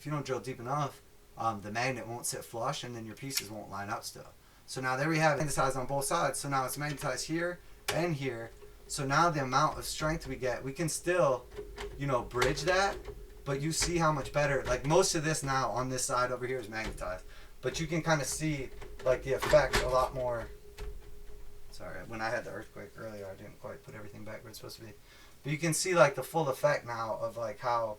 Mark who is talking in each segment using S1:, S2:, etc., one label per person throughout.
S1: if you don't drill deep enough, the magnet won't sit flush, and then your pieces won't line up still. So now there we have it magnetized on both sides. So now it's magnetized here and here. So now the amount of strength we get, we can still, you know, bridge that, but you see how much better, like most of this now on this side over here is magnetized, but you can kind of see like the effect a lot more. Sorry, when I had the earthquake earlier, I didn't quite put everything back where it's supposed to be. But you can see like the full effect now of like how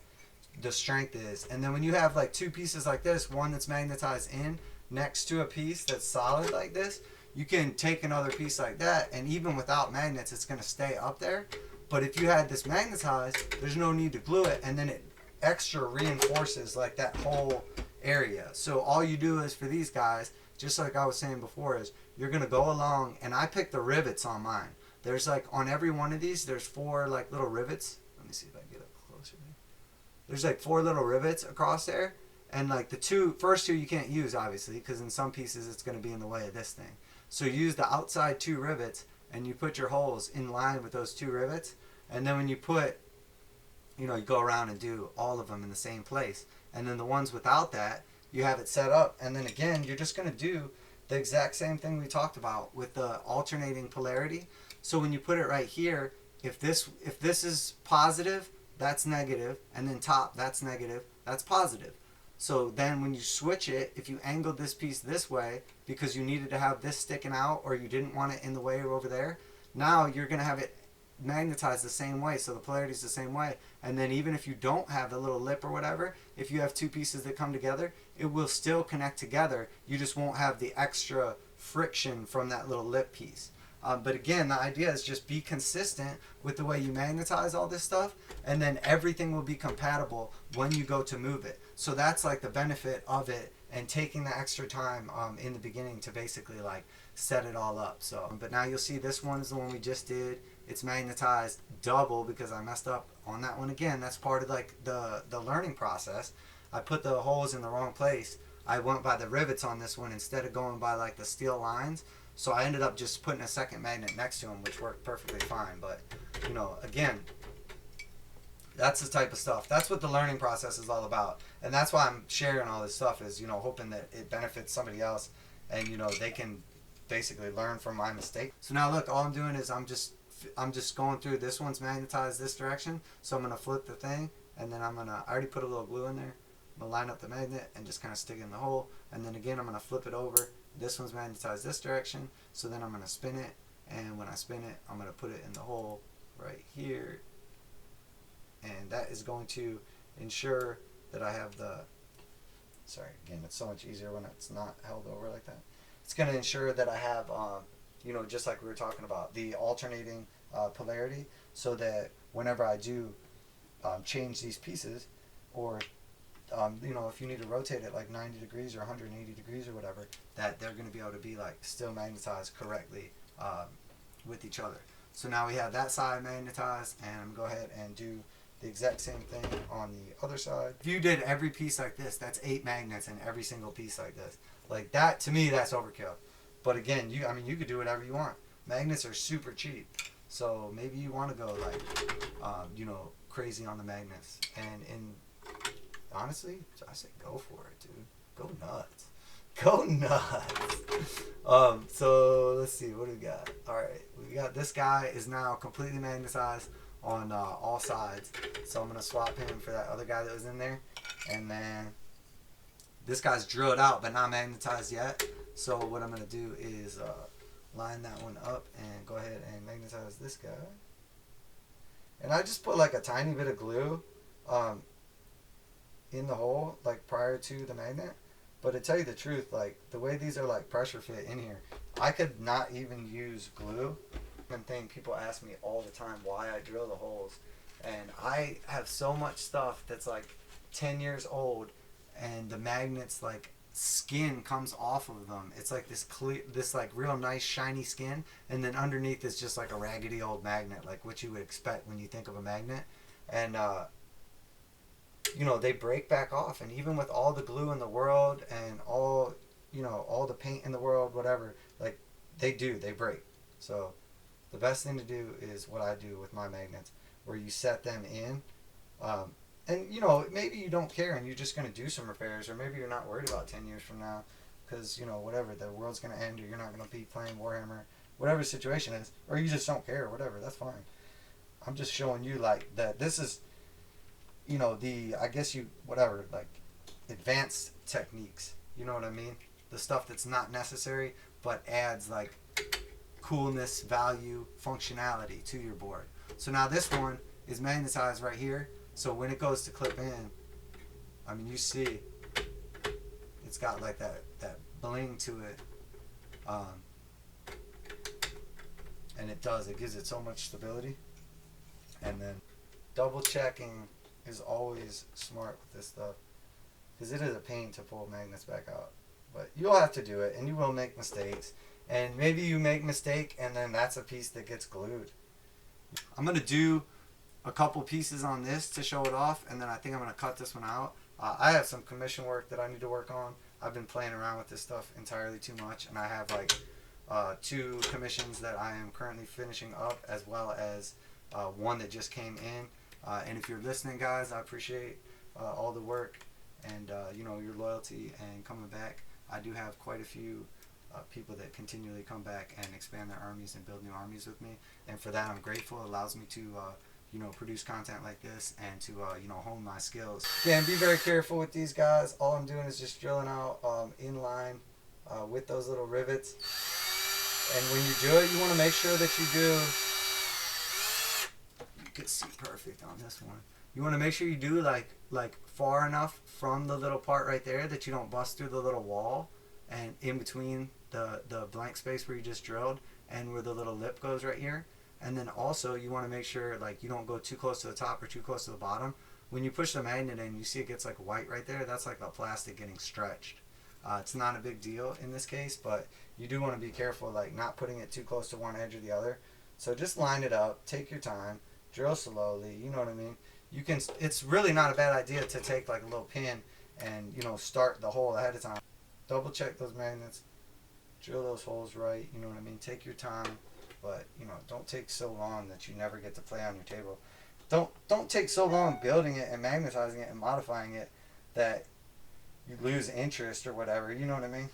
S1: the strength is. And then when you have like two pieces like this, one that's magnetized in next to a piece that's solid like this, you can take another piece like that, and even without magnets, it's going to stay up there. But if you had this magnetized, there's no need to glue it, and then it extra reinforces like that whole area. So all you do is for these guys, just like I was saying before, is you're going to go along, and I picked the rivets on mine. There's like on every one of these, there's 4 like little rivets. Let me see if I can get up closer. There's like 4 little rivets across there, and like the first two you can't use obviously, because in some pieces it's going to be in the way of this thing. So you use the outside 2 rivets, and you put your holes in line with those 2 rivets, and then when you put, you know, you go around and do all of them in the same place. And then the ones without that, you have it set up, and then again, you're just going to do the exact same thing we talked about with the alternating polarity. So when you put it right here, if this is positive, that's negative, and then top, that's negative, that's positive. So then when you switch it, if you angled this piece this way because you needed to have this sticking out, or you didn't want it in the way or over there, now you're going to have it magnetized the same way, so the polarity is the same way. And then even if you don't have the little lip or whatever, if you have 2 pieces that come together, it will still connect together. You just won't have the extra friction from that little lip piece. But again, the idea is just be consistent with the way you magnetize all this stuff, and then everything will be compatible when you go to move it. So that's like the benefit of it, and taking the extra time in the beginning to basically like set it all up. So, but now you'll see this one is the one we just did. It's magnetized double because I messed up on that one again. That's part of like the learning process. I put the holes in the wrong place. I went by the rivets on this one instead of going by like the steel lines. So I ended up just putting a second magnet next to them, which worked perfectly fine. But, you know, again, that's the type of stuff. That's what the learning process is all about. And that's why I'm sharing all this stuff, is, you know, hoping that it benefits somebody else, and, you know, they can basically learn from my mistake. So now look, all I'm doing is I'm just going through. This one's magnetized this direction, so I'm going to flip the thing, and then I already put a little glue in there. I'm going to line up the magnet and just kind of stick it in the hole. And then again, I'm going to flip it over. This one's magnetized this direction, so then I'm going to spin it, and when I spin it, I'm going to put it in the hole right here, and that is going to ensure that I have the, sorry, again, it's so much easier when it's not held over like that. It's going to ensure that I have, you know, just like we were talking about, the alternating polarity, so that whenever I do change these pieces, or you know, if you need to rotate it like 90 degrees or 180 degrees or whatever, that they're going to be able to be like still magnetized correctly with each other. So now we have that side magnetized, and I'm going to go ahead and do the exact same thing on the other side. If you did every piece like this, that's 8 magnets in every single piece like this. Like that, to me, that's overkill. But again, you could do whatever you want. Magnets are super cheap. So maybe you want to go like, you know, crazy on the magnets. And honestly, I say go for it, dude. Go nuts. Go nuts. So let's see, what do we got? Alright, we got this guy is now completely magnetized on all sides. So I'm going to swap him for that other guy that was in there. And then this guy's drilled out but not magnetized yet. So what I'm going to do is line that one up and go ahead and magnetize this guy. And I just put like a tiny bit of glue in the hole, like prior to the magnet. But to tell you the truth, like the way these are like pressure fit in here, I could not even use glue. And thing people ask me all the time why I drill the holes, and I have so much stuff that's like 10 years old, and the magnets like skin comes off of them. It's like this clear, this like real nice shiny skin, and then underneath is just like a raggedy old magnet, like what you would expect when you think of a magnet. And you know, they break back off, and even with all the glue in the world and all, you know, all the paint in the world, whatever, like they break. So the best thing to do is what I do with my magnets, where you set them in And you know, maybe you don't care and you're just going to do some repairs, or maybe you're not worried about 10 years from now because, you know, whatever, the world's going to end, or you're not going to be playing Warhammer, whatever the situation is, or you just don't care, whatever, that's fine. I'm just showing you like that this is, you know, the, I guess you, whatever, like advanced techniques, you know what I mean? The stuff that's not necessary but adds like coolness, value, functionality to your board. So now this one is magnetized right here. So when it goes to clip in, I mean, you see, it's got like that bling to it, and it gives it so much stability. And then double checking is always smart with this stuff, because it is a pain to pull magnets back out. But you'll have to do it, and you will make mistakes. And maybe you make a mistake, and then that's a piece that gets glued. I'm going to do a couple pieces on this to show it off, and then I think I'm going to cut this one out. I have some commission work that I need to work on. I've been playing around with this stuff entirely too much, and I have like 2 commissions that I am currently finishing up, as well as one that just came in. And if you're listening, guys, I appreciate all the work and you know, your loyalty and coming back. I do have quite a few people that continually come back and expand their armies and build new armies with me, and for that I'm grateful. It allows me to you know, produce content like this and to you know, hone my skills. Again, be very careful with these guys. All I'm doing is just drilling out in line with those little rivets, and when you do it, you want to make sure that you do, you can see perfect on this one, you want to make sure you do like far enough from the little part right there that you don't bust through the little wall, and in between the blank space where you just drilled and where the little lip goes right here. And then also you want to make sure like you don't go too close to the top or too close to the bottom. When you push the magnet in, you see it gets like white right there. That's like the plastic getting stretched. It's not a big deal in this case, but you do want to be careful, like not putting it too close to one edge or the other. So just line it up, take your time, drill slowly, you know what I mean? You can, it's really not a bad idea to take like a little pin and, you know, start the hole ahead of time. Double check those magnets, drill those holes right, you know what I mean? Take your time, but, you know, don't take so long that you never get to play on your table. Don't take so long building it and magnetizing it and modifying it that you lose interest or whatever, you know what I mean?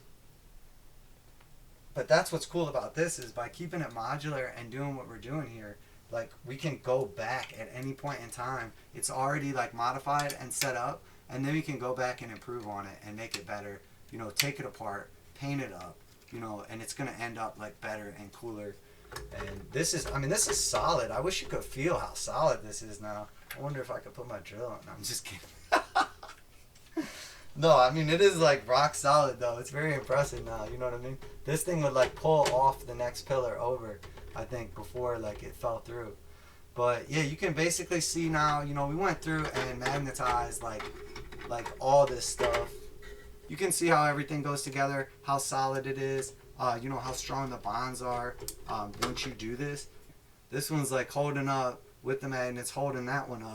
S1: But that's what's cool about this, is by keeping it modular and doing what we're doing here, like we can go back at any point in time. It's already like modified and set up, and then we can go back and improve on it and make it better, you know, take it apart, paint it up, you know, and it's going to end up like better and cooler. And this is, I mean, this is solid. I wish you could feel how solid this is now. I wonder if I could put my drill on. No, I'm just kidding. No, I mean, it is like rock solid though. It's very impressive now, you know what I mean? This thing would like pull off the next pillar over, I think, before like it fell through. But yeah, you can basically see now, you know, we went through and magnetized like all this stuff. You can see how everything goes together, how solid it is, you know, how strong the bonds are once you do this. This one's like holding up with the magnets, holding that one up.